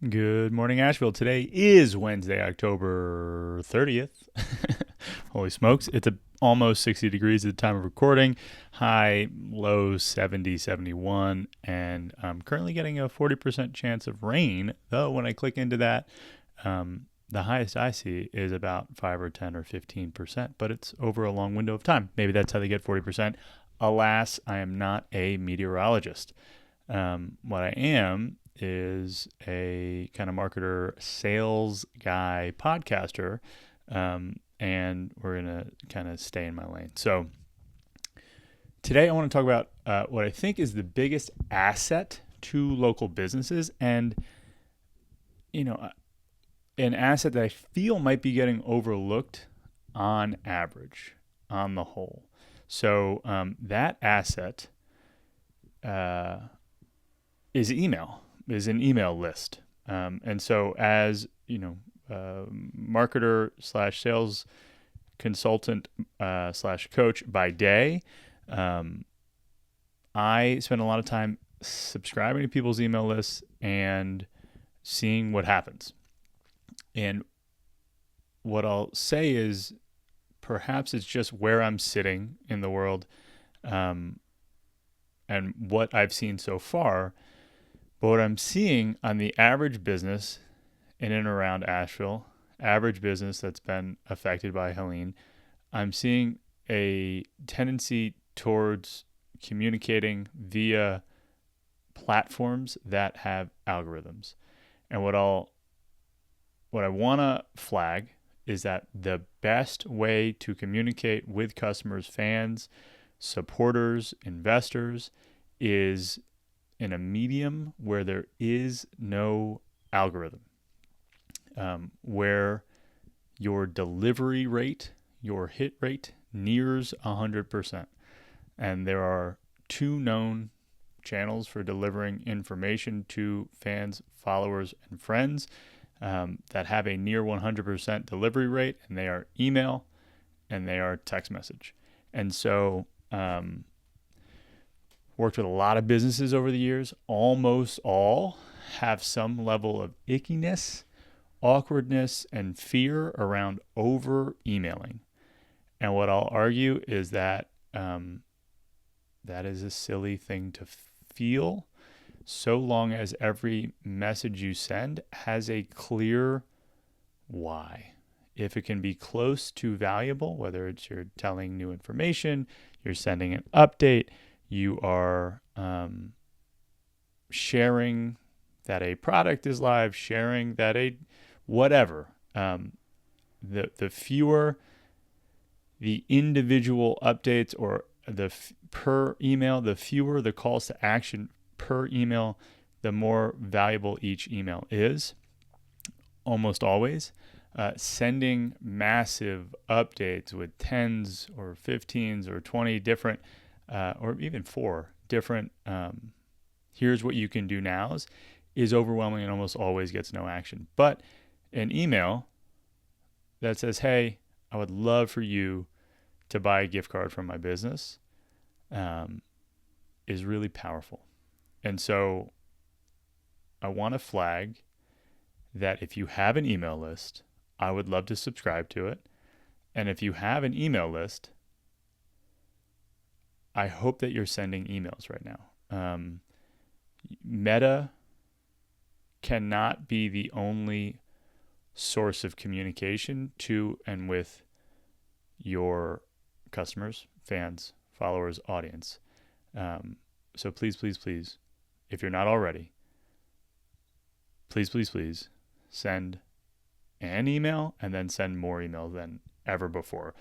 Good morning, Asheville. Today is Wednesday, October 30th. Holy smokes. It's almost 60 degrees at the time of recording. High, low 70, 71. And I'm currently getting a 40% chance of rain. Though when I click into that, the highest I see is about 5 or 10 or 15%. But it's over a long window of time. Maybe that's how they get 40%. Alas, I am not a meteorologist. What I am is a kind of marketer, sales guy, podcaster, and we're going to kind of stay in my lane. So today I want to talk about what I think is the biggest asset to local businesses and, an asset that I feel might be getting overlooked on average, on the whole. So that asset is an email list. And so as, marketer slash sales consultant slash coach by day, I spend a lot of time subscribing to people's email lists and seeing what happens. And what I'll say is perhaps it's just where I'm sitting in the world and what I've seen so far. But what I'm seeing on the average business in and around Asheville, average business that's been affected by Helene, I'm seeing a tendency towards communicating via platforms that have algorithms. And what I want to flag is that the best way to communicate with customers, fans, supporters, investors is in a medium where there is no algorithm, where your delivery rate, your hit rate nears 100%. And there are two known channels for delivering information to fans, followers, and friends that have a near 100% delivery rate, and they are email and they are text message. And so, worked with a lot of businesses over the years. Almost all have some level of ickiness, awkwardness, and fear around over emailing. And what I'll argue is that that is a silly thing to feel, so long as every message you send has a clear why. If it can be close to valuable, whether it's you're telling new information, you're sending an update, you are sharing that a product is live, sharing that a whatever. The fewer the individual updates or per email, the fewer the calls to action per email, the more valuable each email is. Almost always. Sending massive updates with 10s or 15s or 20 different or even 4 different here's what you can do nows is overwhelming and almost always gets no action. But an email that says, hey, I would love for you to buy a gift card from my business is really powerful. And so I want to flag that if you have an email list, I would love to subscribe to it. And if you have an email list, I hope that you're sending emails right now. Meta cannot be the only source of communication to and with your customers, fans, followers, audience. So please, please, please, if you're not already, please, please, please send an email and then send more emails than ever before.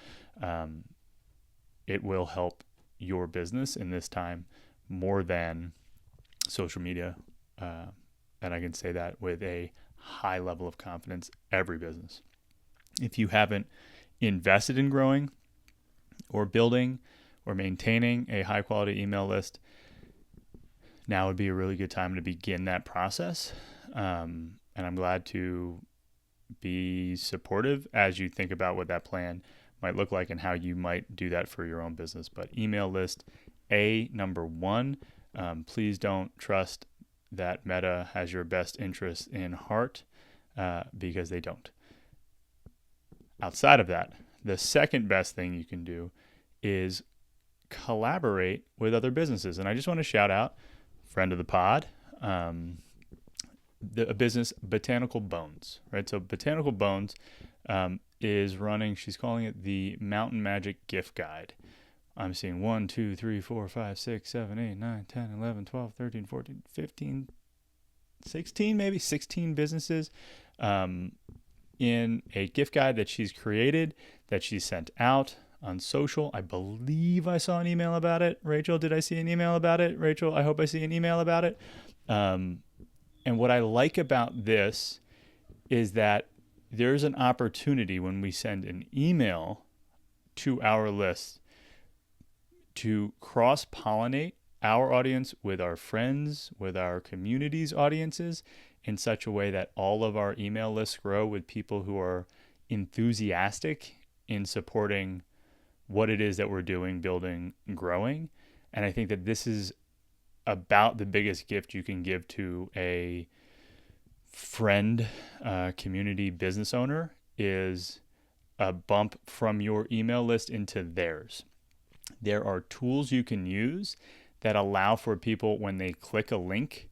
It will help your business in this time more than social media. And I can say that with a high level of confidence, every business. If you haven't invested in growing or building or maintaining a high quality email list, now would be a really good time to begin that process. And I'm glad to be supportive as you think about what that plan might look like and how you might do that for your own business. But email list, number one, please don't trust that Meta has your best interest in heart, because they don't. Outside of that, the second best thing you can do is collaborate with other businesses. And I just want to shout out friend of the pod, a business, Botanical Bones, right? So Botanical Bones is running, she's calling it the Mountain Magic Gift Guide. I'm seeing 1, 2, 3, 4, 5, 6, 7, 8, 9, 10, 11, 12, 13, 14, 15, 16, maybe 16 businesses in a gift guide that she's created, that she sent out on social. I believe I saw an email about it. Rachel, did I see an email about it? Rachel, I hope I see an email about it. And what I like about this is that there's an opportunity when we send an email to our list to cross-pollinate our audience with our friends, with our community's audiences, in such a way that all of our email lists grow with people who are enthusiastic in supporting what it is that we're doing, building, growing. And I think that this is about the biggest gift you can give to a friend, community business owner, is a bump from your email list into theirs. There are tools you can use that allow for people, when they click a link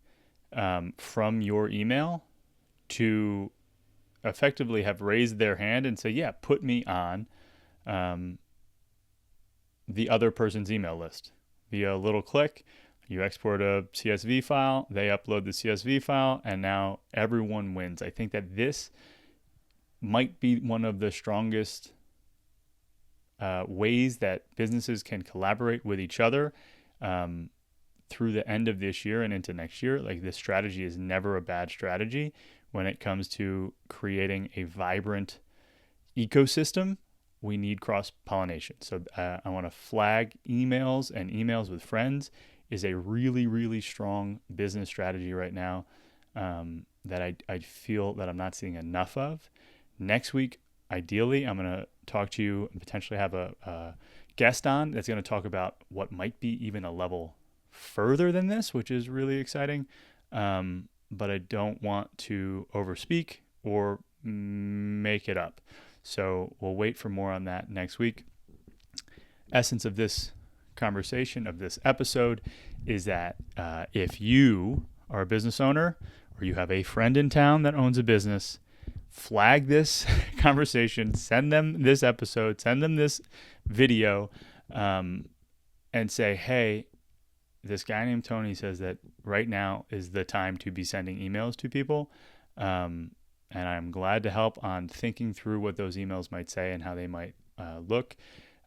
from your email, to effectively have raised their hand and say, yeah, put me on the other person's email list. Via a little click, you export a CSV file, they upload the CSV file, and now everyone wins. I think that this might be one of the strongest ways that businesses can collaborate with each other through the end of this year and into next year. Like, this strategy is never a bad strategy when it comes to creating a vibrant ecosystem. We need cross-pollination. So I want to flag emails, and emails with friends is a really, really strong business strategy right now that I feel that I'm not seeing enough of. Next week, ideally, I'm going to talk to you and potentially have a guest on that's going to talk about what might be even a level further than this, which is really exciting. But I don't want to overspeak or make it up. So we'll wait for more on that next week. Essence of this conversation, of this episode, is that if you are a business owner, or you have a friend in town that owns a business, flag this conversation, send them this episode, send them this video, and say, hey, this guy named Tony says that right now is the time to be sending emails to people. And I'm glad to help on thinking through what those emails might say and how they might look.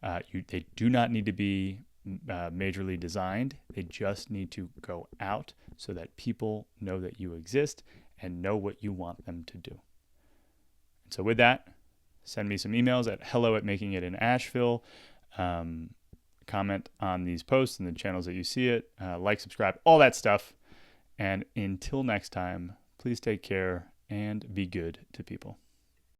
They do not need to be majorly designed. They just need to go out so that people know that you exist and know what you want them to do. And so with that, send me some emails at hello@makingitinasheville. Comment on these posts and the channels that you see it. Like, subscribe, all that stuff. And until next time, please take care and be good to people.